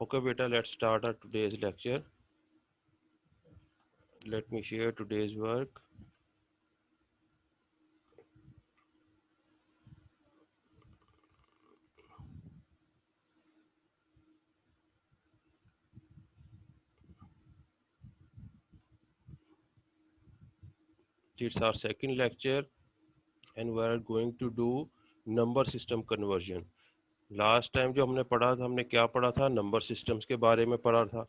Okay, beta, let's start our today's lecture. Let me share today's work. It's our second lecture and we are going to do number system conversion. Last time जो हमने पढ़ा था, हमने क्या पढ़ा था? Number systems के बारे में पढ़ा था।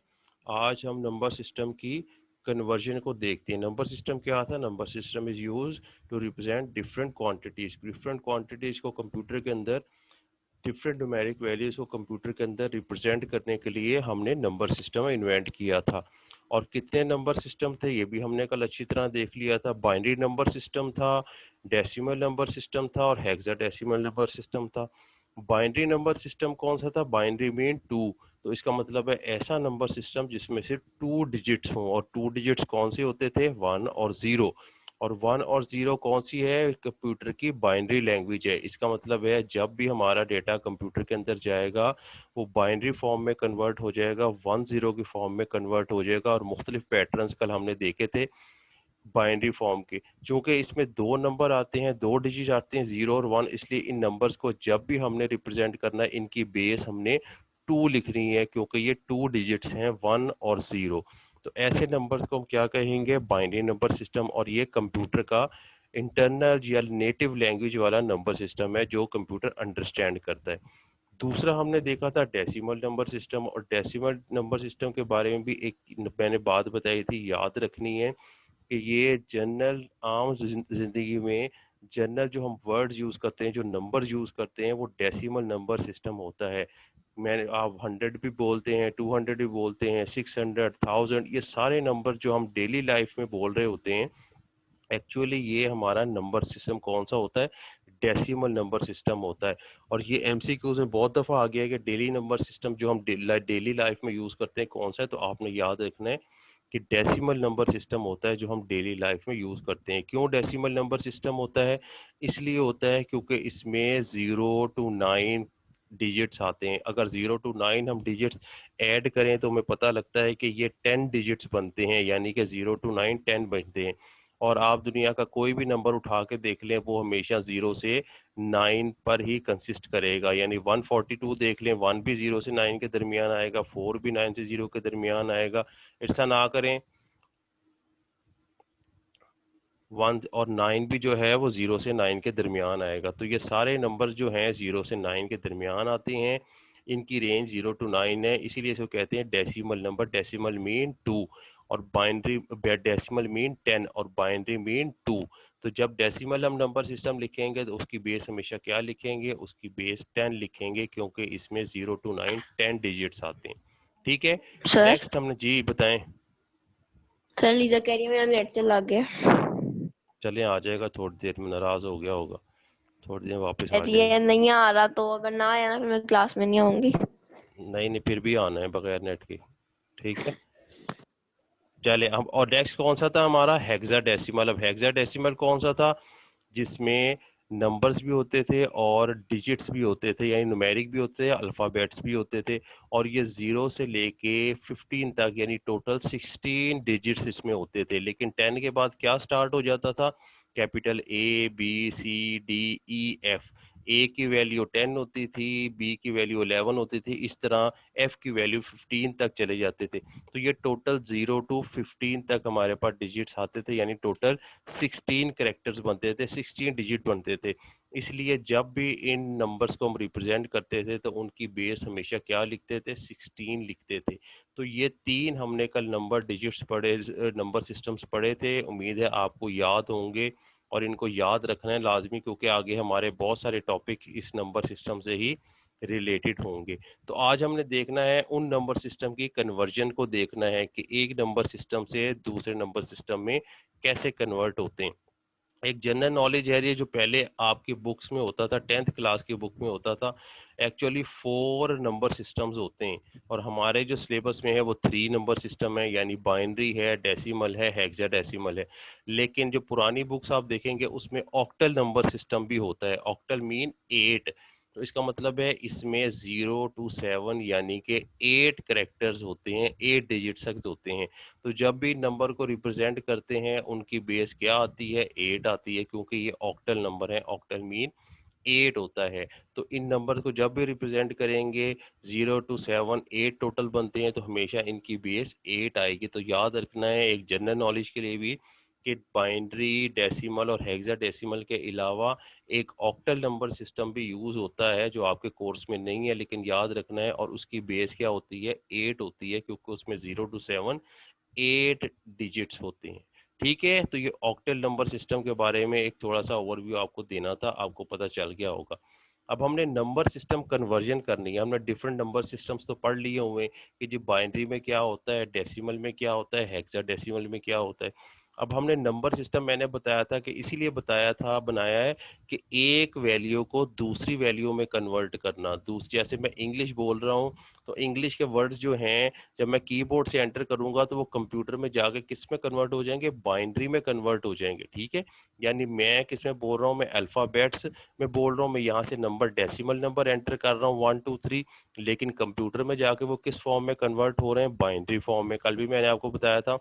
आज हम नंबर सिस्टम की कन्वर्जन को देखते हैं। नंबर सिस्टम क्या था? Number system is use to represent different quantities. Different quantities को कंप्यूटर के अंदर, डिफरेंट न्यूमेरिक वैल्यूज को कंप्यूटर के अंदर रिप्रेजेंट करने के लिए हमने नंबर सिस्टम इन्वेंट किया था। और कितने नंबर सिस्टम थे ये भी हमने कल अच्छी तरह देख लिया था। बाइनरी नंबर सिस्टम था, डेसिमल नंबर सिस्टम था और हेक्साडेसिमल नंबर सिस्टम था। बाइनरी नंबर सिस्टम कौन सा था? बाइनरी मीन टू, तो इसका मतलब है ऐसा नंबर सिस्टम जिसमें से टू डिजिट्स हों। और टू डिजिट्स कौन से होते थे? 1 और 0। और 1 और 0 कौन सी है? कंप्यूटर की बाइनरी लैंग्वेज है। इसका मतलब है जब भी हमारा डेटा कंप्यूटर के अंदर जाएगा वो बाइनरी फॉर्म में कन्वर्ट हो जाएगा, 1 0 की फॉर्म में कन्वर्ट हो जाएगा। और मुख्तलिफ पैटर्न्स कल हमने देखे थे बाइनरी फॉर्म के। चूंकि इसमें दो नंबर आते हैं, दो डिजिट आते हैं, 0 और 1, इसलिए इन नंबर्स को जब भी हमने रिप्रेजेंट करना है इनकी बेस हमने 2 लिखनी है, क्योंकि ये 2 डिजिट्स हैं, 1 और 0। तो ऐसे नंबर्स को हम क्या कहेंगे? Binary number system. और ये कंप्यूटर का इंटरनल या नेटिव लैंग्वेज वाला नंबर सिस्टम है जो कंप्यूटर अंडरस्टैंड करता है। दूसरा हमने देखा था डेसिमल नंबर सिस्टम। और डेसिमल नंबर सिस्टम के बारे में भी एक मैंने बात बताई थी, याद रखनी है कि ये जनरल आम जिंदगी में जनरल जो हम वर्ड्स यूज करते हैं, जो नंबर यूज करते हैं, वो डेसिमल नंबर सिस्टम होता है। मैंने आप 100 भी बोलते हैं, 200 भी बोलते हैं, 600, 1000, ये सारे नंबर जो हम डेली लाइफ में बोल रहे होते हैं, एक्चुअली ये हमारा नंबर सिस्टम कौन सा होता है? डेसिमल नंबर सिस्टम होता है। और ये एमसीक्यूज में बहुत दफ़ा आ गया है कि डेली नंबर सिस्टम जो हम डेली लाइफ में यूज़ करते हैं कौन सा है? तो आपने याद रखना है कि डेसिमल नंबर सिस्टम होता है जो हम डेली लाइफ में यूज़ करते हैं। क्यों डेसिमल नंबर सिस्टम होता है? इसलिए होता है क्योंकि इसमें 0 to 9 डिजिट्स आते हैं। अगर 0 to 9 हम डिजिट्स ऐड करें तो हमें पता लगता है कि ये 10 डिजिट्स बनते हैं, यानी कि 0 to 9 10 बनते हैं। और आप दुनिया का कोई भी नंबर उठा के देख लें, वो हमेशा 0 से 9 पर ही कंसिस्ट करेगा। यानी 142 देख लें, 1 भी 0 से 9 के दरमियान आएगा, 4 भी 9 से 0 के दरमियान आएगा। ऐसा ना करें, 1 और 9 भी जो है वो 0 से 9 के दरमियान आएगा। तो ये सारे नंबर जो हैं 0 से 9 के दरमियान आते हैं, इनकी रेंज 0 to 9 है, इसीलिए इसको कहते हैं डेसिमल नंबर। डेसिमल मीन 2 और बाइनरी, डेसिमल मीन 10 और बाइनरी मीन 2। तो जब डेसिमल हम नंबर सिस्टम लिखेंगे तो उसकी बेस हमेशा क्या लिखेंगे? उसकी बेस 10 लिखेंगे, क्योंकि इसमें 0 to 9 10 डिजिट्स आते हैं। ठीक है, सर नेक्स्ट हमने, जी बताएं। सर लीजा कह रही है मेरा नेट चला गया। चलें, आ जाएगा थोड़ी देर में, नाराज हो गया होगा, थोड़ी देर वापस आ यदि जाएगा। ये नहीं आ रहा तो अगर ना आया ना फिर मैं क्लास में नहीं आऊंगी। नहीं नहीं, फिर भी आना है बगैर नेट के। ठीक है, चले अब। और नेक्स्ट कौन सा था हमारा? हेक्साडेसिमल। अब हेक्साडेसिमल कौन सा था? जिसमें नंबर्स भी होते थे और डिजिट्स भी होते थे, यानी न्यूमेरिक भी होते थे, अल्फ़ाबेट्स भी होते थे। और ये 0 से लेके 15 तक, यानी टोटल 16 डिजिट्स इसमें होते थे। लेकिन 10 के बाद क्या स्टार्ट हो जाता था? Capital A B C D E F। ए की वैल्यू 10 होती थी, बी की वैल्यू 11 होती थी, इस तरह एफ की वैल्यू 15 तक चले जाते थे। तो ये टोटल 0 to 15 तक हमारे पास डिजिट्स आते थे, यानी टोटल 16 करेक्टर्स बनते थे, 16 डिजिट बनते थे। इसलिए जब भी इन नंबर्स को हम रिप्रेजेंट करते थे तो उनकी बेस हमेशा क्या लिखते थे? 16 लिखते थे। तो ये तीन हमने कल नंबर डिजिट्स पढ़े, नंबर सिस्टम्स पढ़े थे। उम्मीद है आपको याद होंगे और इनको याद रखना है लाजमी, क्योंकि आगे हमारे बहुत सारे टॉपिक इस नंबर सिस्टम से ही रिलेटेड होंगे। तो आज हमने देखना है उन नंबर सिस्टम की कन्वर्जन को देखना है कि एक नंबर सिस्टम से दूसरे नंबर सिस्टम में कैसे कन्वर्ट होते हैं। एक जनरल नॉलेज है ये, जो पहले आपकी बुक्स में होता था, 10th क्लास की बुक में होता था। एक्चुअली 4 नंबर सिस्टम्स होते हैं और हमारे जो सिलेबस में है वो 3 नंबर सिस्टम है, यानी बाइनरी है, डेसिमल है, हेक्साडेसिमल है। लेकिन जो पुरानी बुक्स आप देखेंगे उसमें ऑक्टल नंबर सिस्टम भी होता है। Octal mean 8। तो इसका मतलब है इसमें 0 to 7 यानी कि 8 करेक्टर्स होते हैं, 8 डिजिट्स तक होते हैं। तो जब भी नंबर को रिप्रेजेंट करते हैं उनकी बेस क्या आती है, 8 आती है, क्योंकि ये ऑक्टल नंबर है, ऑक्टल मीन 8 होता है। तो इन नंबर को जब भी रिप्रेजेंट करेंगे 0 to 7 8 टोटल बनते हैं, तो हमेशा इनकी बेस 8 आएगी। तो याद रखना है एक जनरल नॉलेज के लिए भी कि बाइनरी, डेसिमल और हेक्साडेसिमल के अलावा एक ऑक्टल नंबर सिस्टम भी यूज होता है जो आपके कोर्स में नहीं है, लेकिन याद रखना है। और उसकी बेस क्या होती है, 8 होती है, क्योंकि उसमें 0 to 7 8 डिजिट्स होते हैं। ठीक है, तो ये ऑक्टल नंबर सिस्टम के बारे में एक थोड़ा सा ओवरव्यू आपको देना था, आपको पता चल गया होगा। अब हमने नंबर सिस्टम कन्वर्जन करनी है। हमने डिफरेंट नंबर सिस्टम्स तो पढ़ लिए हुए कि जी बाइनरी में क्या होता है, डेसिमल में क्या होता है, हेक्साडेसिमल में क्या होता है। अब हमने नंबर सिस्टम, मैंने बताया था कि इसीलिए बताया था, बनाया है कि एक वैल्यू को दूसरी वैल्यू में कन्वर्ट करना। दूसरी, जैसे मैं इंग्लिश बोल रहा हूँ तो इंग्लिश के वर्ड्स जो हैं जब मैं कीबोर्ड से एंटर करूंगा तो वो कंप्यूटर में जाके किस में कन्वर्ट हो जाएंगे, बाइनरी में कन्वर्ट हो जाएंगे। ठीक है, यानी मैं किस में बोल रहा हूँ, मैं अल्फाबेट्स में बोल रहा हूँ, मैं यहाँ से नंबर, डेसिमल नंबर एंटर कर रहा हूँ 1 2 3, लेकिन कंप्यूटर में जाके वो किस फॉर्म में कन्वर्ट हो रहे हैं, बाइनरी फॉर्म में। कल भी मैंने आपको बताया था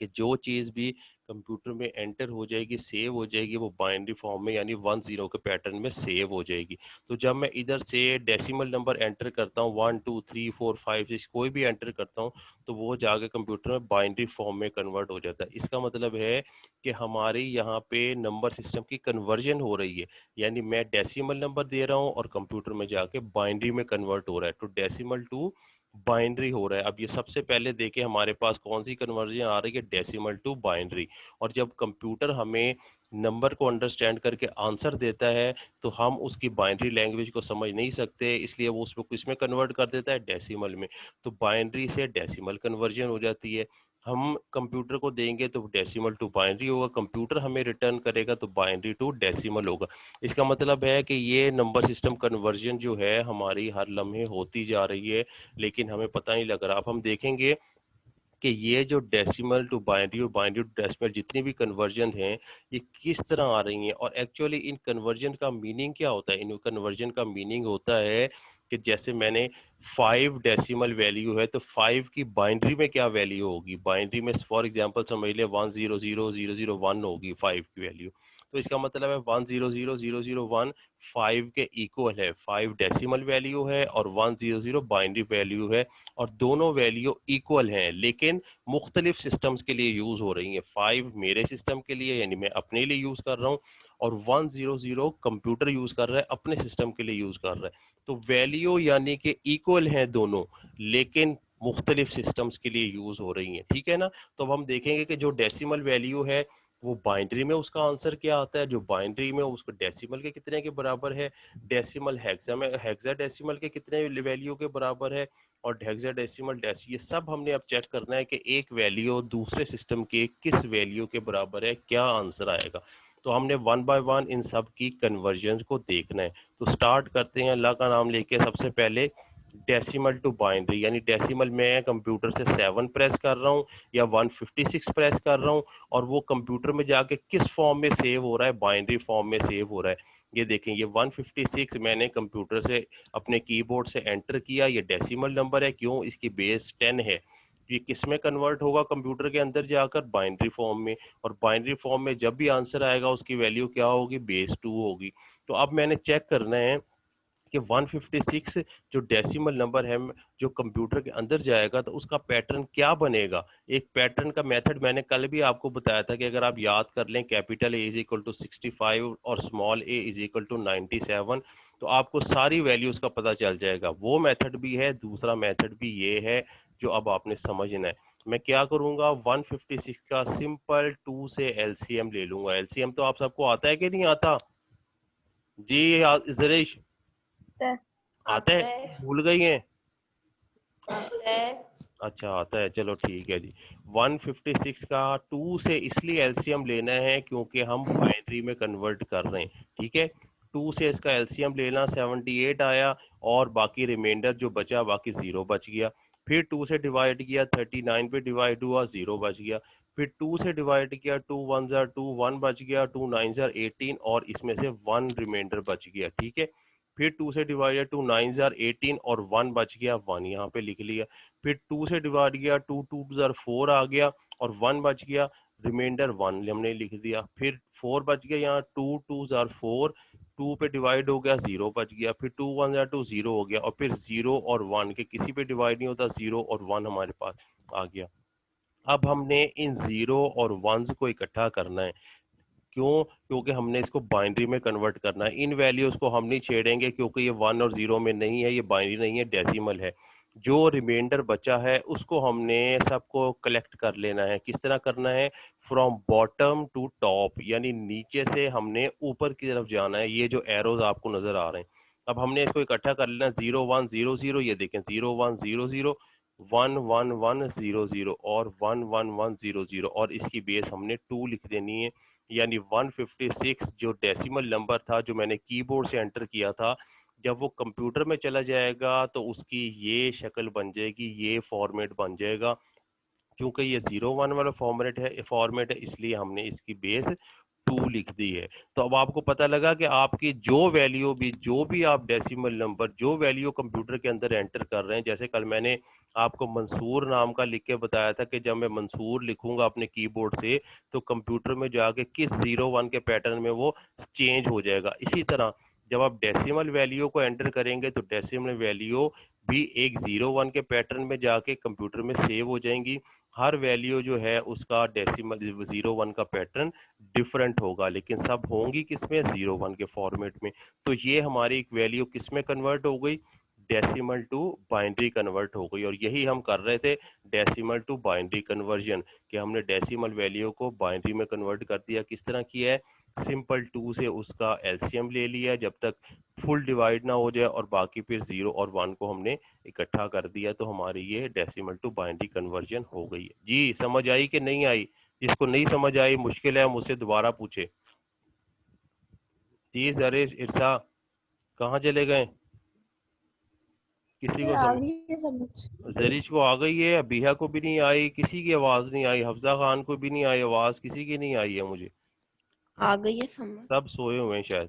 कि जो चीज़ भी कंप्यूटर में एंटर हो जाएगी, सेव हो जाएगी, वो बाइनरी फॉर्म में यानी 1 0 के पैटर्न में सेव हो जाएगी। तो जब मैं इधर से डेसिमल नंबर एंटर करता हूँ 1 2 3 4 5 6 कोई भी एंटर करता हूँ, तो वो जाके कंप्यूटर में बाइनरी फॉर्म में कन्वर्ट हो जाता है। इसका मतलब है कि हमारी यहाँ पे नंबर सिस्टम की कन्वर्जन हो रही है, यानी मैं डेसिमल नंबर दे रहा हूँ और कंप्यूटर में जाके बाइनरी में कन्वर्ट हो रहा है। तो डेसिमल टू बाइनरी हो रहा है। अब ये सबसे पहले देखें हमारे पास कौन सी कन्वर्जन आ रही है, डेसिमल टू बाइनरी। और जब कंप्यूटर हमें नंबर को अंडरस्टैंड करके आंसर देता है तो हम उसकी बाइनरी लैंग्वेज को समझ नहीं सकते, इसलिए वो उसको किसमें कन्वर्ट कर देता है, डेसिमल में। तो बाइनरी से डेसिमल कन्वर्जन हो जाती है। हम कंप्यूटर को देंगे तो डेसिमल टू बाइनरी होगा, कंप्यूटर हमें रिटर्न करेगा तो बाइनरी टू डेसिमल होगा। इसका मतलब है कि ये नंबर सिस्टम कन्वर्जन जो है हमारी हर लम्हे होती जा रही है, लेकिन हमें पता नहीं लग रहा। अब हम देखेंगे कि ये जो डेसिमल टू बाइनरी और बाइनरी टू डेसिमल जितनी भी कन्वर्जन हैं ये किस तरह आ रही हैं, और एक्चुअली इन कन्वर्जन का मीनिंग क्या होता है। इन कन्वर्जन का मीनिंग होता है कि जैसे मैंने 5 डेसिमल वैल्यू है तो 5 की बाइनरी में क्या वैल्यू होगी, बाइनरी में फॉर एग्जांपल समझ ले 100001 होगी 5 की वैल्यू। तो इसका मतलब है 100001 5 के इक्वल है, 5 डेसिमल वैल्यू है और 100 बाइनरी वैल्यू है, और दोनों वैल्यू इक्वल हैं लेकिन मुख्तलिफ सिस्टम्स के लिए यूज हो रही हैं। 5 मेरे सिस्टम के लिए यानी मैं अपने लिए यूज कर रहा हूँ, और 100 कंप्यूटर यूज कर रहा है अपने सिस्टम के लिए यूज कर रहा है। तो वैल्यू यानी कि इक्वल हैं दोनों, लेकिन मुख्तलिफ सिस्टम्स के लिए यूज हो रही हैं। ठीक है ना। तो अब हम देखेंगे कि जो डेसिमल वैल्यू है वो बाइनरी में उसका आंसर क्या आता है, जो बाइनरी में उसको डेसिमल के कितने के बराबर है, डेसिमल हेक्सा में हेक्सा डेसिमल के कितने वैल्यू के बराबर है, और हेक्साडेसिमल डेसिमल, ये सब हमने अब चेक करना है कि एक वैल्यू दूसरे सिस्टम के किस वैल्यू के बराबर है, क्या आंसर आएगा। तो हमने वन बाय वन इन सब की कन्वर्जन को देखना है। तो स्टार्ट करते हैं अल्लाह का नाम लेके। सबसे पहले डेसिमल टू बाइनरी, यानी डेसिमल मैं कंप्यूटर से 7 प्रेस कर रहा हूँ या 156 प्रेस कर रहा हूँ, और वो कंप्यूटर में जाके किस फॉर्म में सेव हो रहा है, बाइनरी फॉर्म में सेव हो रहा है। ये देखें, ये 156 मैंने कंप्यूटर से अपने कीबोर्ड से एंटर किया, ये डेसिमल नंबर है, क्यों, इसकी बेस 10 है। ये किस में कन्वर्ट होगा कंप्यूटर के अंदर जाकर, बाइनरी फॉर्म में। और बाइनरी फॉर्म में जब भी आंसर आएगा उसकी वैल्यू क्या होगी, बेस 2 होगी। तो अब मैंने चेक करना है कि 156 जो डेसिमल नंबर है जो कंप्यूटर के अंदर जाएगा तो उसका पैटर्न क्या बनेगा। एक पैटर्न का मेथड मैंने कल भी आपको बताया था कि अगर आप याद कर लें, capital A is equal to 65 और small A is equal to 97, तो आपको सारी वैल्यूज का पता चल जाएगा। वो मेथड भी है, दूसरा मेथड भी ये है जो अब आपने समझना है। मैं क्या करूंगा, 156 का सिंपल 2 से एलसीएम ले लूंगा। एलसीएम तो आप सबको आता है कि नहीं आता जी, जरेश आता है, भूल गई हैं। अच्छा आता है, चलो ठीक है जी। 156 का 2 से इसलिए एलसीएम लेना है क्योंकि हम बाइनरी में कन्वर्ट कर रहे हैं। ठीक है, 2 से इसका एलसीएम लेना, 78 आया, और बाकी रिमाइंडर जो बचा बाकी 0 बच गया। फिर 2 से डिवाइड किया, 39 पे डिवाइड हुआ, 0 बच गया। फिर 2 से डिवाइड किया, 2 1 जार 2, 1 बच गया, 2 9 जार 18, और इसमें से 1 रिमाइंडर बच गया। ठीक है, फिर 2 से डिवाइडेड 2 9 जार 18 और 1 बच गया 1 यहाँ पे लिख लिया। फिर 2 से डिवाइड किया 2 2 जार 4 आ गया और 1 बच गया, रिमाइंडर 1 हमने लिख दिया। फिर 4 बच गया यहाँ, 2 2 जार 4, 2 पे डिवाइड हो गया 0 बच गया। फिर 2 1 जार 2 0 हो गया और फिर 0 और 1 के किसी पे डिवाइड नहीं होता, 0 और 1 हमारे पास आ गया। अब हमने इन 0 और 1s को इकट्ठा करना है। क्यों? क्योंकि हमने इसको बाइनरी में कन्वर्ट करना है। इन वैल्यूज को हम नहीं छेड़ेंगे क्योंकि ये 1 और 0 में नहीं है, ये बाइनरी नहीं है, डेसिमल है। जो रिमाइंडर बचा है उसको हमने सबको कलेक्ट कर लेना है। किस तरह करना है? फ्रॉम बॉटम टू टॉप, यानी नीचे से हमने ऊपर की तरफ जाना है। ये जो एरोज आपको नजर आ रहे हैं, अब हमने इसको इकट्ठा कर लेना। 0 1 0 0, ये देखें 0 1 0 0, 1 1 1 0 0 और 1 1 1 0 0 और इसकी बेस हमने 2 लिख देनी है। यानी 156 जो डेसिमल नंबर था जो मैंने कीबोर्ड से एंटर किया था, जब वो कंप्यूटर में चला जाएगा तो उसकी ये शक्ल बन जाएगी, ये फॉर्मेट बन जाएगा। क्योंकि ये 0 1 वाला फॉर्मेट है इसलिए हमने इसकी बेस 2 लिख दी है। तो अब आपको पता लगा कि आपकी जो भी आप डेसिमल नंबर, जो वैल्यू कंप्यूटर के अंदर एंटर कर रहे हैं, जैसे कल मैंने आपको मंसूर नाम का लिख के बताया था कि जब मैं मंसूर लिखूंगा अपने कीबोर्ड से तो कंप्यूटर में जाके किस 0 1 के पैटर्न में वो चेंज हो जाएगा। इसी तरह जब आप डेसिमल वैल्यू को एंटर करेंगे तो डेसिमल वैल्यू भी एक 0 1 के पैटर्न में जाके कंप्यूटर में सेव हो जाएंगी। हर वैल्यू जो है उसका डेसिमल 0 1 का पैटर्न डिफरेंट होगा, लेकिन सब होंगी किसमें? 0 1 के फॉर्मेट में। तो ये हमारी एक वैल्यू किस में कन्वर्ट हो गई? डेसिमल टू बाइनरी कन्वर्ट हो गई। और यही हम कर रहे थे, डेसिमल टू बाइनरी कन्वर्जन, कि हमने डेसिमल वैल्यू को बाइनरी में कन्वर्ट कर दिया। किस तरह किया है? सिंपल 2 से उसका एलसीएम ले लिया जब तक फुल डिवाइड ना हो जाए और बाकी फिर 0 और 1 को हमने इकट्ठा कर दिया, तो हमारी ये डेसिमल टू बाइनरी कन्वर्जन हो गई है। जी समझ आई कि नहीं आई? जिसको नहीं समझ आई, मुश्किल है, मुझसे दोबारा पूछे। जी जरेश इरसा कहाँ चले गए? किसी सर को आ समझ? गई है समझ। जरीश को आ गई है, अबिहा को भी नहीं आई, किसी की आवाज नहीं आई, हफ्जा खान को भी नहीं आई आवाज, किसी की नहीं आई है मुझे। आ गई है समझ। सब सोए हुए हैं शायद,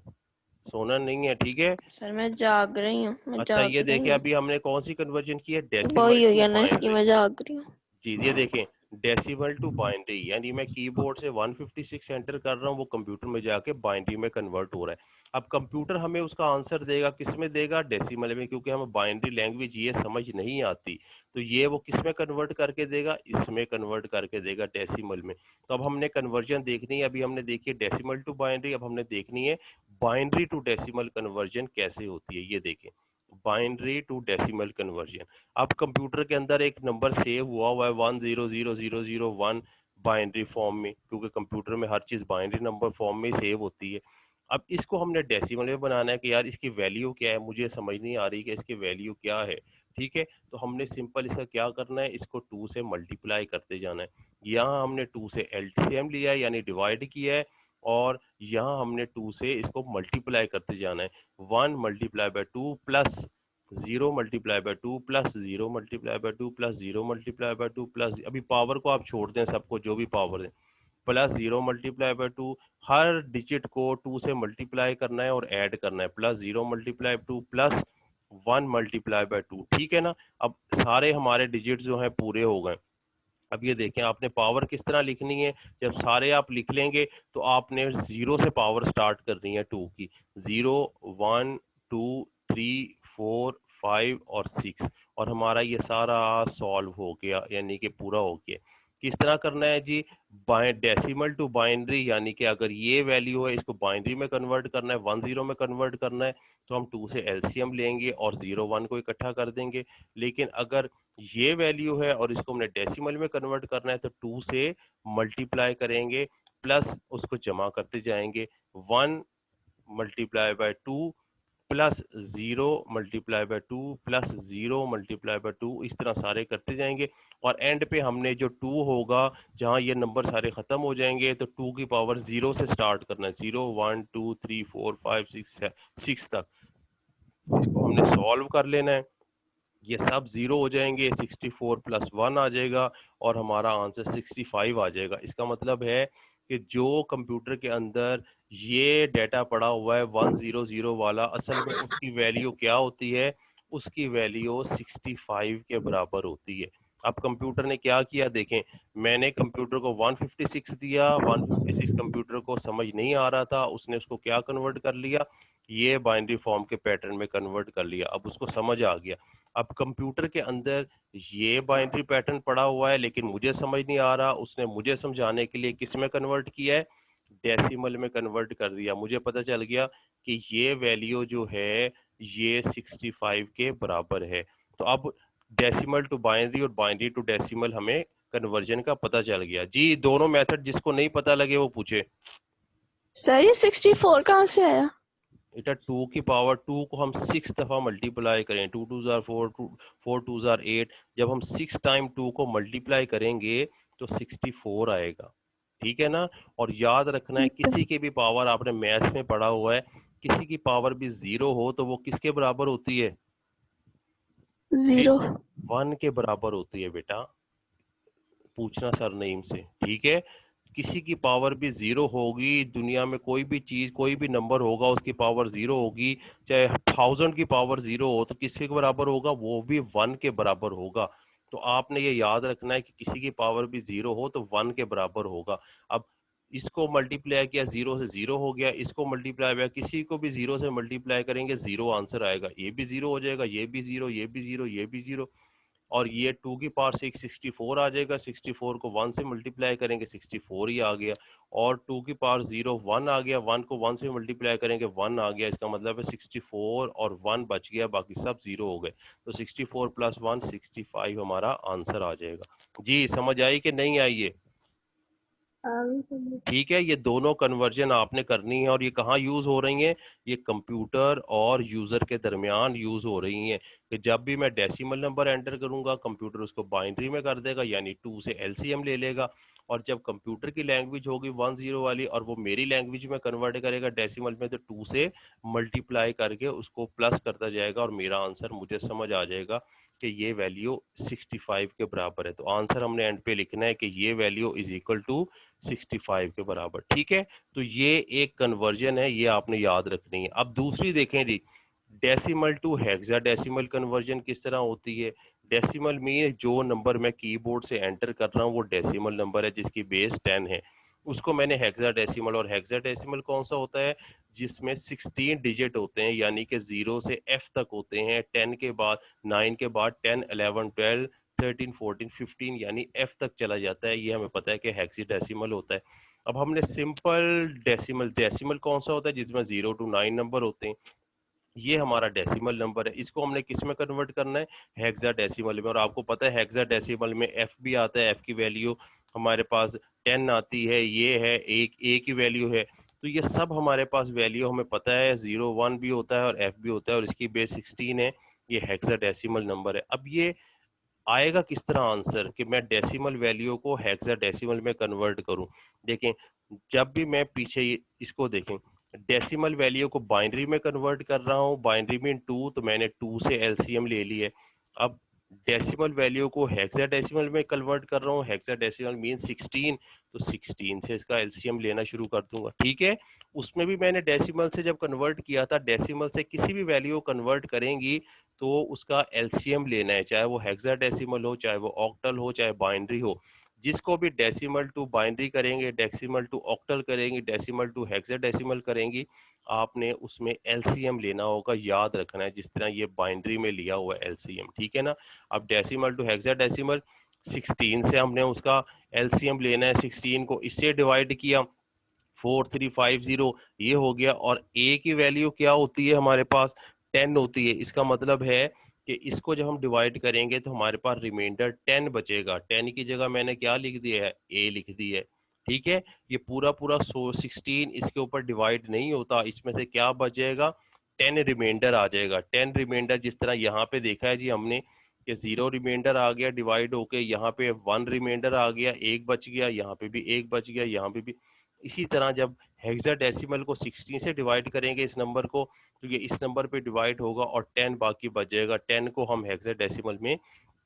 सोना नहीं है, ठीक है। सर मैं जाग रही हूँ, मैं अच्छा जाग ये रही देखें, हूँ। अभी हमने कौन सी कन्वर्जन की है? डेसिमल वही हो टू गया ना, इसलिए बाइनरी। मैं जाग रही हूँ। जी ये देखें, डेसिमल टू बाइनरी, यानी मैं कीबोर्ड से 156 एंटर कर रहा हूँ, वो कंप्यूटर में जाके बाइनरी में कन्वर्ट हो रहा है। अब कंप्यूटर हमें उसका आंसर देगा, किस में देगा? डेसिमल में, क्योंकि हमें बाइनरी लैंग्वेज ये समझ नहीं आती, तो ये वो किस में कन्वर्ट करके देगा? इसमें कन्वर्ट करके देगा, डेसिमल में। तो अब हमने कन्वर्जन देखनी है, अभी हमने देखी है डेसिमल टू बाइनरी, अब हमने देखनी है बाइनरी टू डेसिमल कन्वर्जन कैसे होती है। ये देखें, बाइनरी टू डेसिमल कन्वर्जन। अब कंप्यूटर के अंदर एक नंबर सेव हुआ है 100001 बाइनरी फॉर्म में, क्योंकि कंप्यूटर में हर चीज़ बाइनरी नंबर फॉर्म में सेव होती है। अब इसको हमने डेसिमल में बनाना है कि यार इसकी वैल्यू क्या है, मुझे समझ नहीं आ रही कि इसकी वैल्यू क्या है। ठीक है, तो हमने सिंपल इसका क्या करना है, इसको 2 से मल्टीप्लाई करते जाना है। यहाँ हमने 2 से एलसीएम लिया है यानी डिवाइड किया है, और यहाँ हमने 2 से इसको मल्टीप्लाई करते जाना है। 1 multiply bye 2 plus 0 multiply by 2 plus 0 multiply by 2 plus 0 multiply by 2 plus, अभी पावर को आप छोड़ दें सबको, जो भी पावर है, plus 0 multiply by 2, her digit को 2 से मल्टीप्लाई करना है और ऐड करना है, plus 0 multiply 2 plus 1 multiply bye 2। ठीक है ना? अब सारे हमारे डिजिट जो हैं पूरे हो गए। अब ये देखें, आपने पावर किस तरह लिखनी है, जब सारे आप लिख लेंगे तो आपने 0 से पावर स्टार्ट करनी है 2 की। 0 1 2 3 4 5 और 6, और हमारा ये सारा सॉल्व हो गया, यानी कि पूरा हो गया। किस तरह करना है जी? डेसिमल टू बाइनरी, यानी कि अगर ये वैल्यू है इसको बाइनरी में कन्वर्ट करना है, 10 में कन्वर्ट करना है, तो हम 2 से एलसीएम लेंगे और 0 1 को इकट्ठा कर देंगे। लेकिन अगर ये वैल्यू है और इसको हमने डेसिमल में कन्वर्ट करना है तो 2 से मल्टीप्लाई करेंगे, प्लस उसको जमा करते जाएंगे। 1 multiply bye 2 plus 0 multiply by 2 plus 0 multiply by 2, इस तरह सारे करते जाएंगे। और एंड पे हमने जो 2 होगा, जहां ये नंबर सारे खत्म हो जाएंगे, तो 2 की पावर 0 से स्टार्ट करना है, 0 1 2 3 4 5 6 6 तक। इसको हमने सॉल्व कर लेना है, ये सब 0 हो जाएंगे, 64 प्लस 1 आ जाएगा और हमारा आंसर 65 आ जाएगा। इसका मतलब है कि जो कंप्यूटर के अंदर ये डाटा पड़ा हुआ है 100 वाला, असल में उसकी वैल्यू क्या होती है? उसकी वैल्यू 65 के बराबर होती है। अब कंप्यूटर ने क्या किया देखें, मैंने कंप्यूटर को 156 दिया, 156 कंप्यूटर को समझ नहीं आ रहा था, उसने उसको क्या कन्वर्ट कर लिया, ये बाइनरी फॉर्म के पैटर्न में कन्वर्ट कर लिया। अब उसको समझ आ गया। अब कंप्यूटर के अंदर ये बाइनरी पैटर्न पड़ा हुआ है लेकिन मुझे समझ नहीं आ रहा, उसने मुझे समझाने के लिए किस में कन्वर्ट किया है? डेसिमल में कन्वर्ट कर दिया। मुझे पता चल गया कि ये वैल्यू जो है ये 65 के बराबर है। तो अब डेसिमल टू बाइनरी और बाइनरी टू डेसिमल हमें कन्वर्जन का पता चल गया। जी, दोनों मेथड जिसको नहीं पता लगे वो पूछे। सर ये 64 कहाँ से आया? बेटा 2 की पावर 2 को हम 6 दफा मल्टीप्लाई करें, 2 2 जार 4, 4 2 जार 8, जब हम 6 टाइम 2 को मल्टीप्लाई करेंगे तो 64 आएगा। ठीक है ना? और याद रखना है किसी की भी पावर, आपने मैथ्स में पढ़ा हुआ है, किसी की पावर भी 0 हो तो वो किसके बराबर होती है? 0। 1 के बराबर होती है बेटा। पूछना सरनेम से, ठीक है? किसी की पावर भी 0 होगी, दुनिया में कोई भी चीज, कोई भी नंबर होगा उसकी पावर 0 होगी, चाहे 1000 की पावर 0 हो तो किसके बराबर होगा? वो भी 1 के बराबर होगा। तो आपने ये याद रखना है कि किसी की पावर भी 0 हो तो 1 के बराबर होगा। अब इसको मल्टीप्लाई किया, 0 से 0 हो गया, इसको मल्टीप्लाई किया, किसी को भी 0 से मल्टीप्लाई करेंगे 0 आंसर आएगा, ये भी 0 हो जाएगा, ये भी 0, ये भी 0, ये भी 0, और ये 2 की पावर से 64 आ जाएगा, 64 को 1 से मल्टीप्लाई करेंगे 64 ही आ गया, और 2 की पावर 0 1 आ गया, 1 को 1 से मल्टीप्लाई करेंगे 1 आ गया, इसका मतलब है 64 और 1 बच गया, बाकी सब 0 हो गए, तो 64 प्लस 1 65 हमारा आंसर आ जाएगा। जी, समझ आई कि नहीं आई ये? ठीक है, ये दोनों कन्वर्जन आपने करनी है, और ये कहाँ यूज हो रही हैं? ये कंप्यूटर और यूजर के दरमियान यूज हो रही हैं, कि जब भी मैं डेसिमल नंबर एंटर करूंगा कंप्यूटर उसको बाइनरी में कर देगा, यानी 2 से एलसीएम ले लेगा, और जब कंप्यूटर की लैंग्वेज होगी 10 वाली और वो मेरी लैंग्वेज में कन्वर्ट करेगा डेसिमल में, तो 2 से मल्टीप्लाई करके उसको प्लस करता जाएगा और मेरा आंसर मुझे समझ आ जाएगा कि ये वैल्यू 65 के बराबर है। तो आंसर हमने एंड पे लिखना है कि ये वैल्यू इज इक्वल टू 65 के बराबर। ठीक है, तो ये एक कन्वर्जन है, ये आपने याद रखनी है। अब दूसरी देखें जी, डेसिमल टू हेक्साडेसिमल कन्वर्जन किस तरह होती है? डेसिमल में जो नंबर मैं कीबोर्ड से एंटर कर रहा हूँ वो डेसिमल नंबर है जिसकी बेस 10 है, उसको मैंने हेक्साडेसिमल, और हेक्साडेसिमल कौन सा होता है? जिसमें 16 डिजिट होते हैं, यानी कि 0 से F तक होते हैं, 10 के बाद 9 के बाद 10 11 12 13 14 15 यानी F तक चला जाता है, ये हमें पता है कि हेक्साडेसिमल होता है। अब हमने सिंपल डेसिमल, डेसिमल कौन सा होता है? जिसमें 0 to 9 नंबर होते हैं, ये हमारा डेसिमल नंबर है, इसको हमने किस में कन्वर्ट करना है? हेक्साडेसिमल में। और आपको पता है हेक्साडेसिमल में एफ भी आता है, एफ की वैल्यू हमारे पास 10 आती है, ये है एक ए की वैल्यू है, तो ये सब हमारे पास वैल्यू हमें पता है, 0 1 भी होता है और एफ भी होता है, और इसकी बेस 16 है, ये हेक्साडेसिमल नंबर है। अब ये आएगा किस तरह आंसर कि मैं डेसिमल वैल्यू को हेक्साडेसिमल में कन्वर्ट करूं? देखें, जब भी मैं पीछे इसको देखें, डेसिमल वैल्यू को बाइनरी में कन्वर्ट कर रहा हूं, बाइनरी में 2, तो मैंने 2 से एलसीएम ले ली है। अब डेसिमल वैल्यू को हेक्साडेसिमल में कन्वर्ट कर रहा हूँ, हेक्साडेसिमल मीन 16, तो 16 से इसका एलसीएम लेना शुरू कर दूंगा। ठीक है, उसमें भी मैंने डेसिमल से जब कन्वर्ट किया था, डेसिमल से किसी भी वैल्यू को कन्वर्ट करेंगी तो उसका एलसीएम लेना है, चाहे वो हेक्साडेसिमल हो, चाहे वो ऑक्टल हो, चाहे बाइनरी हो। जिसको भी डेसिमल टू बाइनरी करेंगे, डेसिमल टू ऑक्टल करेंगे, डेसिमल टू हेक्साडेसिमल करेंगी, आपने उसमें एलसीएम लेना होगा, याद रखना है, जिस तरह ये बाइनरी में लिया हुआ है एलसीएम। ठीक है ना? अब डेसिमल टू हेक्साडेसिमल 16 से हमने उसका एलसीएम लेना है, 16 को इससे डिवाइड किया, 4350 ये हो गया, और ए की वैल्यू क्या होती है हमारे पास? 10 होती है। इसका मतलब है कि इसको जब हम डिवाइड करेंगे तो हमारे पास रिमाइंडर 10 बचेगा, 10 की जगह मैंने क्या लिख दिया है? ए लिख दी है। ठीक है, ये पूरा पूरा 16 इसके ऊपर डिवाइड नहीं होता, इसमें से क्या बचेगा? 10 रिमाइंडर आ जाएगा। 10 रिमाइंडर जिस तरह यहाँ पे देखा है जी हमने कि 0 रिमाइंडर आ गया डिवाइड होके, यहाँ पे 1 रिमाइंडर आ गया, एक बच गया, यहाँ पे भी एक बच गया, यहाँ पे भी। इसी तरह जब हेक्साडेसिमल को 16 से डिवाइड करेंगे इस नंबर को, तो ये इस नंबर पे डिवाइड होगा और 10 बाकी बच जाएगा। 10 को हम हेक्साडेसिमल में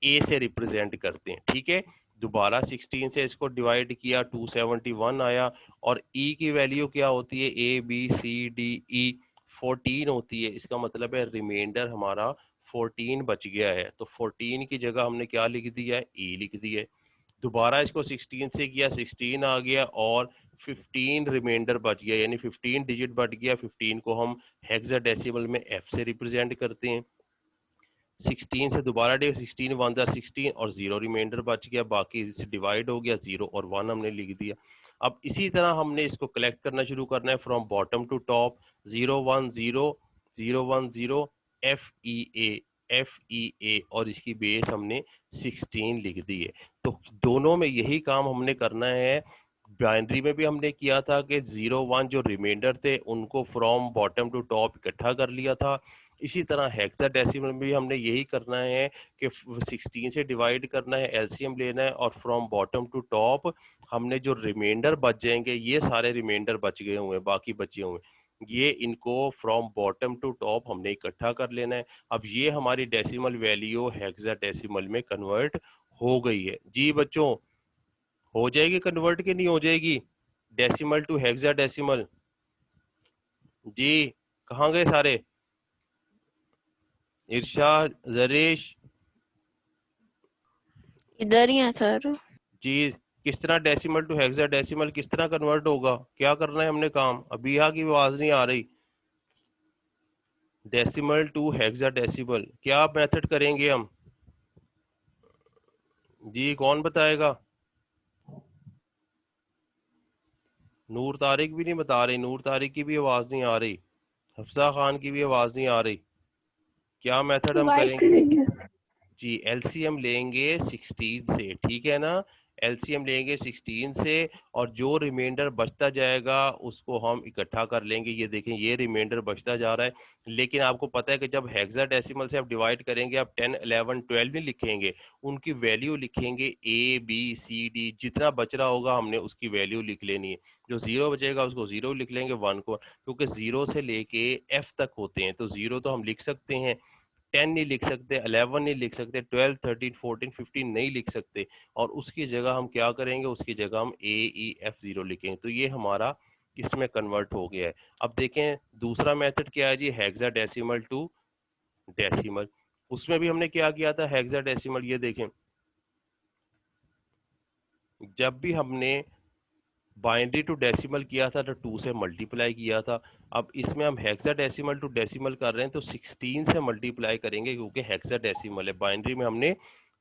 ए से रिप्रेजेंट करते हैं। ठीक है, दोबारा 16 से इसको डिवाइड किया 271 आया, और ई की वैल्यू क्या होती है, A B C D E 14 होती है। इसका मतलब है रिमाइंडर हमारा 14 बच गया है, तो 14 की जगह हमने क्या लिख दिया है, ई लिख दिया है। दोबारा इसको 16 से किया, 16 आ गया, और 15 रिमाइंडर बच गया, यानी 15 डिजिट बच गया। 15 को हम हेक्साडेसिमल में एफ से रिप्रेजेंट करते हैं। 16 से दोबारा डे 16 1 जा 16 और 0 रिमाइंडर बच गया, बाकी इससे डिवाइड हो गया, 0 और 1 हमने लिख दिया। अब इसी तरह हमने इसको कलेक्ट करना शुरू करना है from bottom to top, 0 1 0 0 1 0 F E A और इसकी बेस हमने 16 लिख दी है। तो दोनों में यही काम हमने करना है। बाइनरी में भी हमने किया था कि 0 1 जो रिमाइंडर थे उनको फ्रॉम बॉटम टू टॉप इकट्ठा कर लिया था। इसी तरह हेक्साडेसिमल में भी हमने यही करना है कि 16 से डिवाइड करना है, एलसीएम लेना है, और फ्रॉम बॉटम टू टॉप हमने जो रिमाइंडर बच जाएंगे, ये सारे रिमाइंडर बच गए हुए हैं, बाकी बचे हुए हैं, ये इनको फ्रॉम बॉटम टू टॉप हमने इकट्ठा कर लेना है। अब ये हमारी डेसिमल वैल्यू हेक्साडेसिमल में कन्वर्ट हो गई है। जी बच्चों, हो जाएगी कन्वर्ट कि नहीं हो जाएगी, डेसिमल टू हेक्साडेसिमल? जी, कहाँ गए सारे? इरशाद, जरीश इधर ही है सर। जी, किस तरह डेसिमल टू हेक्साडेसिमल किस तरह कन्वर्ट होगा, क्या करना है हमने काम? अभी यहाँ की आवाज नहीं आ रही। डेसिमल टू हेक्साडेसिमल क्या मेथड करेंगे हम? जी कौन बताएगा? नूर तारिक भी नहीं बता रही, नूर तारिक की भी आवाज नहीं आ रही, हफ्सा खान की भी आवाज नहीं आ रही। क्या मेथड हम डिवाइड करेंगे? करेंगे। जी, एलसीएम लेंगे 16 से, ठीक है ना, एलसीएम लेंगे 16 से, और जो रिमाइंडर बचता जाएगा उसको हम इकट्ठा कर लेंगे। ये देखें, ये रिमाइंडर बचता जा रहा है, लेकिन आपको पता है कि जब हेक्साडेसिमल से आप डिवाइड करेंगे, आप 10 11 12 नहीं लिखेंगे, उनकी वैल्यू लिखेंगे ए बी सी डी, जितना बच रहा होगा हमने उसकी वैल्यू लिख लेनी है। जो जीरो बचेगा उसको जीरो लिख लेंगे, वन को, क्योंकि जीरो से लेके एफ तक होते हैं, तो जीरो तो हम लिख सकते हैं, 10 नहीं लिख सकते, 11 नहीं लिख सकते, 12 13 14 15 नहीं लिख सकते, और उसकी जगह हम क्या करेंगे, उसकी जगह हम ए ई एफ जीरो लिखेंगे। तो ये हमारा किसमें कन्वर्ट हो गया है। अब देखें दूसरा मेथड क्या है जी, हेक्साडेसिमल टू डेसिमल। उसमें भी हमने क्या किया था, हेक्साडेसिमल, ये देखें, जब भी हमने बाइनरी टू डेसिमल किया था तो 2 से मल्टीप्लाई किया था। अब इसमें हम हेक्साडेसिमल टू डेसिमल कर रहे हैं तो 16 से मल्टीप्लाई करेंगे, क्योंकि हेक्साडेसिमल है। बाइनरी में हमने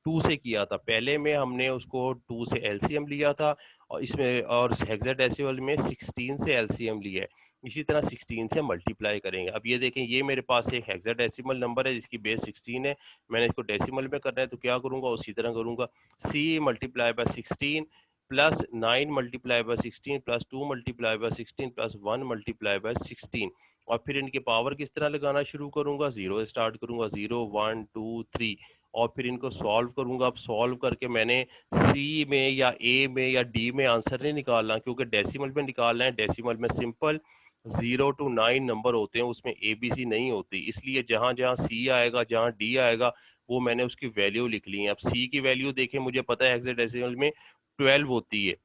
2 से किया था, पहले में हमने उसको 2 से एलसीएम लिया था, और इसमें और हेक्साडेसिमल में 16 से एलसीएम लिया है। इसी तरह 16 से मल्टीप्लाई करेंगे। अब ये देखें, ये मेरे पास एक हेक्साडेसिमल नंबर है जिसकी बेस 16 है, मैंने इसको डेसिमल में करना है तो क्या करूंगा, उसी तरह करूंगा, C multiply by 16 plus 9 multiply by 16 plus 2 multiply by 16 plus 1 multiply by 16, और फिर इनके पावर किस तरह लगाना शुरू करूंगा, जीरो स्टार्ट करूंगा, 0 1 2 3, और फिर इनको सॉल्व करूंगा। अब सॉल्व करके मैंने सी में या ए में या डी में आंसर नहीं निकालना, क्योंकि डेसिमल में निकालना है। डेसिमल में सिंपल 0 to 9 नंबर होते हैं, उसमें ए बी सी नहीं होती, इसलिए जहां जहां सी आएगा, जहां डी आएगा, वो मैंने उसकी वैल्यू लिख ली है। अब सी की वैल्यू देखें, मुझे पता है हेक्साडेसिमल में 12 होती है,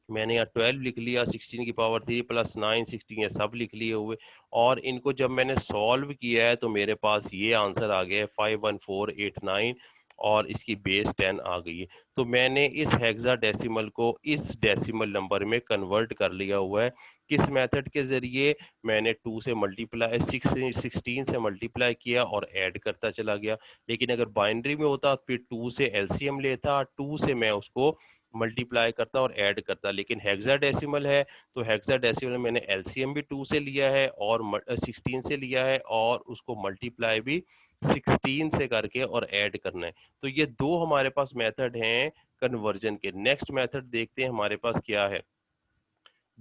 मैंने यहाँ 12 लिख लिया, 16 की पावर 3 प्लस 9 16, ये सब लिख लिए हुए, और इनको जब मैंने सॉल्व किया है तो मेरे पास ये आंसर आ गया है 51489, और इसकी बेस 10 आ गई है। तो मैंने इस हेक्साडेसिमल को इस डेसिमल नंबर में कन्वर्ट कर लिया हुआ है। किस मेथड के जरिए? मैंने 2 से मल्टीप्लाई 16 से मल्टीप्लाई किया और ऐड करता चला गया। लेकिन अगर बाइनरी में होता फिर 2 से एलसीएम लेता, 2 से मैं उसको मल्टीप्लाई करता और ऐड करता, लेकिन हेक्साडेसिमल है तो हेक्साडेसिमल में मैंने एलसीएम भी 2 से लिया है और 16 से लिया है, और उसको मल्टीप्लाई भी 16 से करके और ऐड करना है। तो ये दो हमारे पास मेथड हैं कन्वर्जन के। नेक्स्ट मेथड देखते हैं हमारे पास क्या है,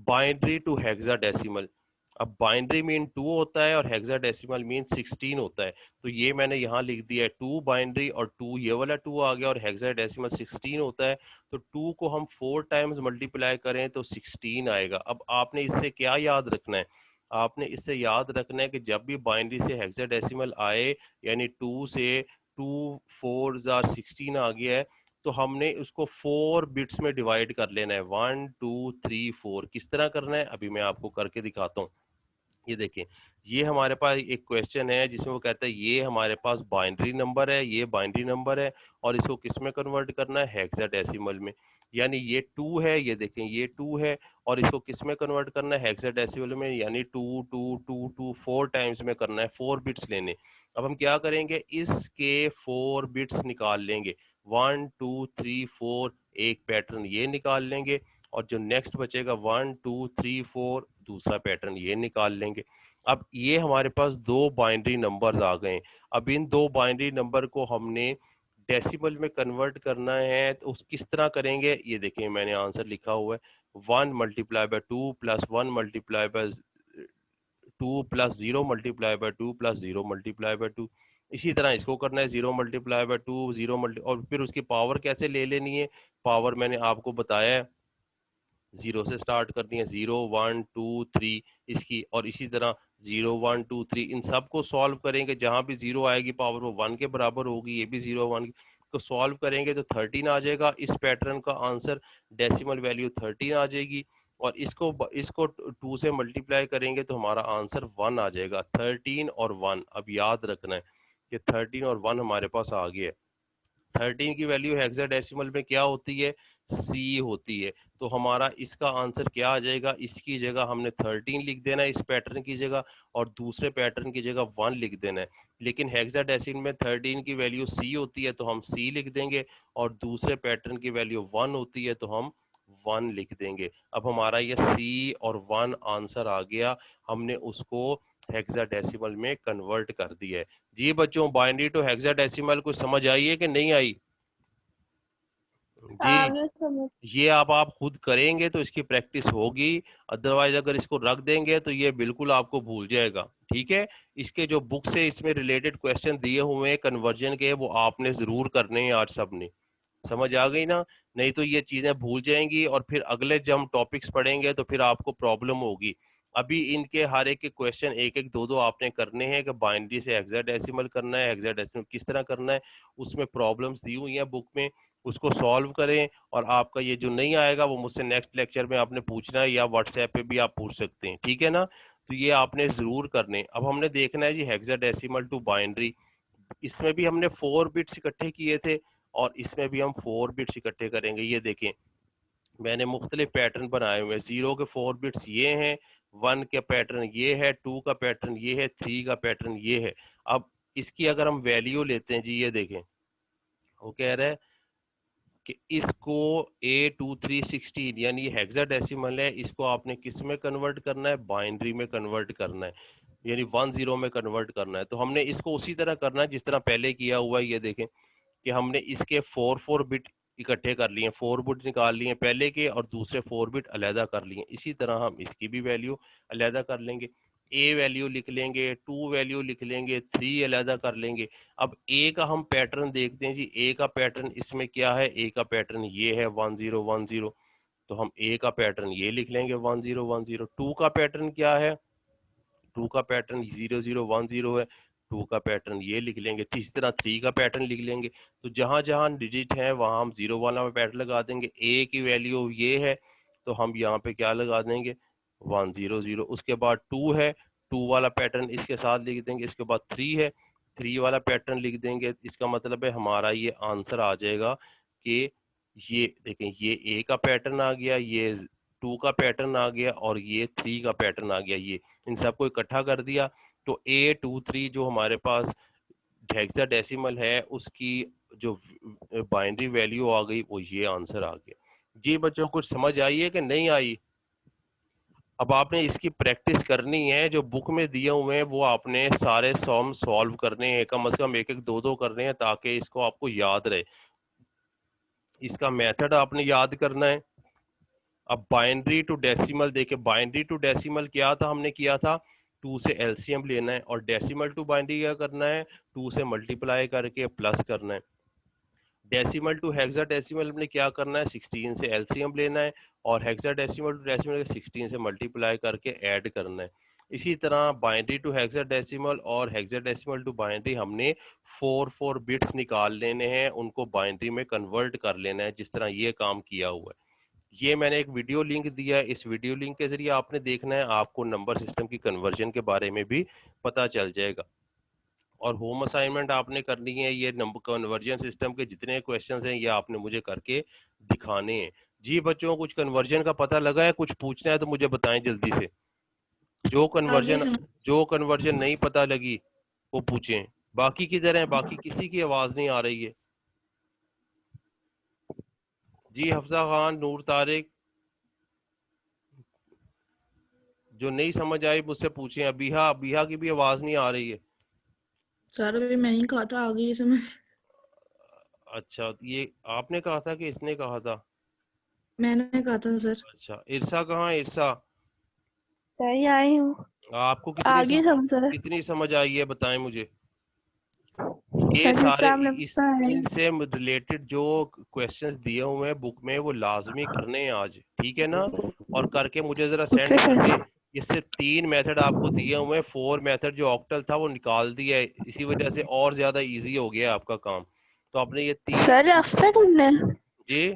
बाइनरी टू हेक्साडेसिमल। अब बाइनरी मीन 2 होता है और हेक्साडेसिमल मीन 16 होता है, तो ये मैंने यहाँ लिख दिया है 2 बाइनरी, और 2 ये वाला 2 आ गया, और हेक्साडेसिमल 16 होता है, तो 2 को हम 4 टाइम्स मल्टीप्लाई करें तो 16 आएगा। अब आपने इससे क्या याद रखना है, आपने इससे याद रखना है कि जब भी बाइनरी से हेक्साडेसिमल आए, यानी 2 से 2 4 16 आ गया है, तो हमने उसको 4 बिट्स में डिवाइड कर लेना है, 1 2 3 4। किस तरह करना है अभी मैं आपको करके दिखाता हूँ। ये देखिए, ये हमारे पास एक क्वेश्चन है जिसमें वो कहता है ये हमारे पास बाइनरी नंबर है, ये बाइनरी नंबर है, और इसको किस में कन्वर्ट करना है, हेक्साडेसिमल में। यानी ये 2 है, ये देखें ये 2 है, और इसको किस में कन्वर्ट करना है, हेक्साडेसिमल में, यानी 2 2 2 2 4 टाइम्स में करना है, 4 बिट्स लेने। अब हम क्या करेंगे, इसके 4 बिट्स निकाल लेंगे, 1 2 3 4, एक पैटर्न ये निकाल लेंगे, और जो नेक्स्ट बचेगा 1 2 3 4, दूसरा पैटर्न ये निकाल लेंगे। अब ये हमारे पास दो बाइनरी नंबर्स आ गए। अब इन दो बाइनरी नंबर को हमने डेसिमल में कन्वर्ट करना है, तो उस किस तरह करेंगे, ये देखिए मैंने आंसर लिखा हुआ है, 1 multiply bye 2 plus 1 multiply bye 2 plus 0 multiply by 2 plus 0 multiply by 2। इसी तरह इसको करना है, 0 मल्टीप्लाई बाय 2, 0 मल्टी, और फिर उसकी पावर कैसे ले लेनी है, पावर मैंने आपको बताया है, 0 से स्टार्ट करनी है, 0 1 2 3 इसकी, और इसी तरह 0 1 2 3 इन सब को सॉल्व करेंगे, जहां भी 0 आएगी पावर वो 1 के बराबर होगी, ये भी 0 1 को सॉल्व करेंगे तो 13 आ जाएगा। इस पैटर्न का आंसर डेसिमल वैल्यू 13 आ जाएगी, और इसको 2 से मल्टीप्लाई करेंगे तो हमारा आंसर 1 आ जाएगा। 13 और 1, अब याद रखना है कि 13 और 1 हमारे पास आ गया है। 13 की वैल्यू हेक्साडेसिमल में क्या होती है, सी होती है। तो हमारा इसका आंसर क्या आ जाएगा, इसकी जगह हमने 13 लिख देना है इस पैटर्न की जगह, और दूसरे पैटर्न की जगह 1 लिख देना है। लेकिन हेक्साडेसिमल में 13 की वैल्यू सी होती है तो हम सी लिख देंगे, और दूसरे पैटर्न की वैल्यू 1 होती है तो हम 1 लिख देंगे। अब हमारा ये सी और 1 आंसर आ गया, हमने उसको हेक्साडेसिमल में कन्वर्ट कर दिया है। जी बच्चों, बाइनरी टू हेक्साडेसिमल कुछ समझ आई है कि नहीं आई? जी, हाँ मैं समझ। ये आप खुद करेंगे तो इसकी प्रैक्टिस होगी, अदरवाइज अगर इसको रख देंगे तो ये बिल्कुल आपको भूल जाएगा। ठीक है, इसके जो बुक से इसमें रिलेटेड क्वेश्चन दिए हुए हैं कन्वर्जन के, वो आपने जरूर करने हैं आज सबने। समझ आ गई ना? नहीं तो ये चीजें भूल जाएंगी, और फिर अगले जब हम टॉपिक्स पढ़ेंगे तो फिर आपको प्रॉब्लम होगी। अभी इनके हर एक के क्वेश्चन एक एक दो दो आपने करने हैं कि बाइनरी से हेक्साडेसिमल करना है, हेक्साडेसिमल किस तरह करना है, उसमें प्रॉब्लम्स दी हुई हैं बुक में, उसको सॉल्व करें। और आपका ये जो नहीं आएगा वो मुझसे नेक्स्ट लेक्चर में आपने पूछना है, या व्हाट्सएप पे भी आप पूछ सकते हैं, ठीक है ना? तो ये आपने जरूर करने। अब हमने देखना है जी हेक्साडेसिमल टू बाइनरी, इसमें भी हमने 4 बिट्स इकट्ठे किए थे, और इसमें भी हम 4 बिट्स इकट्ठे करेंगे। ये देखें, मैंने मुख्तलिफ पैटर्न बनाए हुए हैं। 0 के 4 बिट्स ये हैं, 1 का पैटर्न ये है, 2 का पैटर्न ये है, 3 का पैटर्न ये है। अब इसकी अगर हम वैल्यू लेते हैं जी, ये देखें, वो कह रहा है कि इसको A2316, यानी ये हेक्साडेसिमल है, इसको आपने किस में कन्वर्ट करना है, बाइनरी में कन्वर्ट करना है, यानी 10 में कन्वर्ट करना है। तो हमने इसको उसी तरह करना है जिस तरह पहले किया हुआ है। ये देखें कि हमने इसके 4 बिट इकट्ठे कर लिए, 4 बिट निकाल लिए पहले के, और दूसरे 4 बिट अलहदा कर लिए। इसी तरह हम इसकी भी वैल्यू अलहदा कर लेंगे, ए वैल्यू लिख लेंगे, 2 वैल्यू लिख लेंगे, 3 अलहदा कर लेंगे। अब ए का हम पैटर्न देखते हैं जी, ए का पैटर्न इसमें क्या है, ए का पैटर्न ये है 1010, तो हम ए का पैटर्न ये लिख लेंगे 1010। 2 का पैटर्न क्या है, 2 का पैटर्न 0010 है, 2 का पैटर्न ये लिख लेंगे। इसी तरह 3 का पैटर्न लिख लेंगे। तो जहां जहां डिजिट है वहां हम 0 वाला पैटर्न लगा देंगे। ए की वैल्यू ये है तो हम यहाँ पे क्या लगा देंगे, 100। उसके बाद 2 है, 2 वाला पैटर्न इसके साथ लिख देंगे। इसके बाद 3 है, 3 वाला पैटर्न लिख देंगे। इसका मतलब है हमारा ये आंसर आ जाएगा कि ये देखें, ये ए का पैटर्न आ गया, ये 2 का पैटर्न आ गया, और ये 3 का पैटर्न आ गया। ये इन सबको इकट्ठा कर दिया तो A23 जो हमारे पास हेक्साडेसिमल है उसकी जो बाइनरी वैल्यू आ गई वो ये आंसर आ गया। जी बच्चों, कुछ समझ आई है कि नहीं आई? अब आपने इसकी प्रैक्टिस करनी है, जो बुक में दिए हुए हैं वो आपने सारे सॉम सॉल्व करने हैं, कम से कम एक एक दो दो करने हैं, ताकि इसको आपको याद रहे। इसका मेथड आपने याद करना है। अब बाइनरी टू डेसिमल देखे, बाइनरी टू डेसिमल क्या था, हमने किया था 2 से एलसीएम लेना है, और डेसिमल टू बाइनरी क्या करना है, 2 से मल्टीप्लाई करके प्लस करना है। डेसिमल टू हेक्साडेसिमल में क्या करना है, 16 से एलसीएम लेना है, और हेक्साडेसिमल टू डेसिमल 16 से मल्टीप्लाई करके ऐड करना है। इसी तरह बाइनरी टू हेक्साडेसिमल और हेक्साडेसिमल टू बाइनरी हमने 4 बिट्स निकाल लेने हैं, उनको बाइनरी में कन्वर्ट कर लेना है, जिस तरह ये काम किया हुआ है। ये मैंने एक वीडियो लिंक दिया है, इस वीडियो लिंक के जरिए आपने देखना है, आपको नंबर सिस्टम की कन्वर्जन के बारे में भी पता चल जाएगा। और होम असाइनमेंट आपने करनी है, ये नंबर कन्वर्जन सिस्टम के जितने क्वेश्चंस हैं ये आपने मुझे करके दिखाने हैं। जी बच्चों, कुछ कन्वर्जन का पता लगा है? कुछ पूछना है तो मुझे बताएं जल्दी से। जो आगे कन्वर्जन नहीं पता लगी वो पूछें। बाकी किधर हैं? बाकी किसी की आवाज नहीं आ रही है। जी हफ्सा खान, नूर तारिक, जो नहीं समझ आई मुझसे पूछें। अबीहा, अबीहा की भी आवाज नहीं आ रही है। सर अभी मैं ही कहा था, आगे ये समझ। अच्छा, ये आपने कहा था कि इसने कहा था? मैंने कहा था सर। अच्छा, इरसा कहाँ है? इरसा, सही आई हूँ। आपको आगे समझ कितनी समझ आई है बताएं मुझे। ये सर सारे जितना हमने इस पढ़ा है। इनसे रिलेटेड जो क्वेश्चंस दिए हुए हैं बुक में वो लाजमी करने हैं आज, ठीक है ना? और करके मुझे जरा ओके सेंड कर दें। सर। इससे 3 मेथड आपको दिए हुए हैं, 4 मेथड जो ऑक्टल था वो निकाल दिया है, इसी वजह से और ज्यादा इजी हो गया आपका काम। तो आपने ये सर तीन रफ पे करना है, जी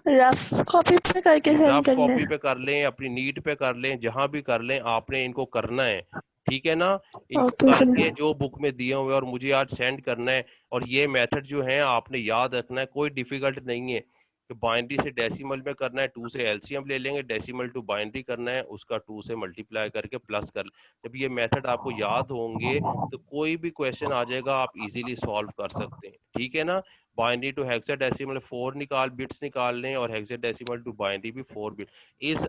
रफ कॉपी पे करके सेंड रफ करना कॉपी है। पे कर लें, अपनी नीट पे कर लें, जहां भी कर लें, आपने इनको करना है, ठीक है ना? इनको ओके करके सर। जो बुक में दिए हुए और मुझे आज सेंड करना है। और ये मेथड जो है आपने याद रखना है, कोई डिफिकल्ट नहीं है। तो बाइनरी से डेसिमल में करना है, 2 से एलसीएम ले लेंगे, डेसिमल टू बाइनरी करना है, उसका 2 से मल्टीप्लाई करके प्लस कर। जब ये मेथड आपको याद होंगे तो कोई भी क्वेश्चन आ जाएगा, आप इजीली सॉल्व कर सकते हैं, ठीक है ना? बाइनरी टू हेक्साडेसिमल 4 बिट्स निकालने, और हेक्साडेसिमल टू बाइनरी भी 4 बिट। इस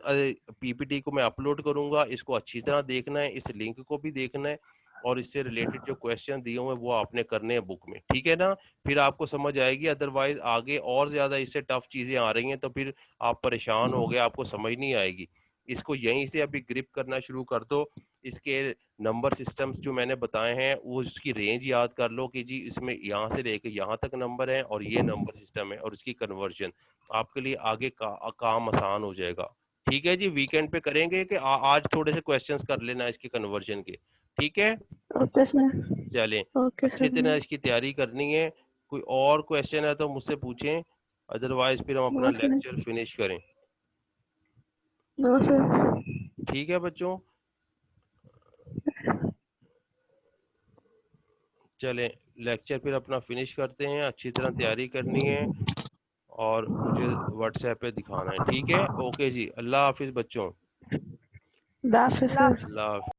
पीपीटी को मैं अपलोड करूंगा, इसको अच्छी तरह देखना है, इस लिंक को भी देखना है, और इससे रिलेटेड जो क्वेश्चन दिए हुए हैं वो आपने करने हैं बुक में, ठीक है ना? फिर आपको समझ आएगी, अदरवाइज आगे और ज्यादा इससे टफ चीजें आ रही हैं तो फिर आप परेशान हो गए, आपको समझ नहीं आएगी। इसको यहीं से अभी ग्रिप करना शुरू कर दो। इसके नंबर सिस्टम्स जो मैंने बताए हैं वो उसकी रेंज याद कर लो कि जी इसमें यहाँ से लेके यहाँ तक नंबर है और ये नंबर सिस्टम है, और इसकी कन्वर्जन आपके लिए आगे काम आसान हो जाएगा। ठीक है जी, वीकेंड पे करेंगे कि आज थोड़े से क्वेश्चंस कर लेना इसके कन्वर्जन के, ठीक है? Okay sir. चलें, ओके अच्छी सर। तरह इसकी तैयारी करनी है। कोई और क्वेश्चन है तो मुझसे पूछें, अदरवाइज फिर हम अपना नो सर। लेक्चर फिनिश करें। No sir. ठीक है बच्चों, चलें लेक्चर फिर अपना फिनिश करते हैं। अच्छी तरह तैयारी करनी है और मुझे व्हाट्सएप पे दिखाना है, ठीक है? ओके जी, अल्लाह हाफिज बच्चों। दाफिज सर। अल्लाह हाफिज।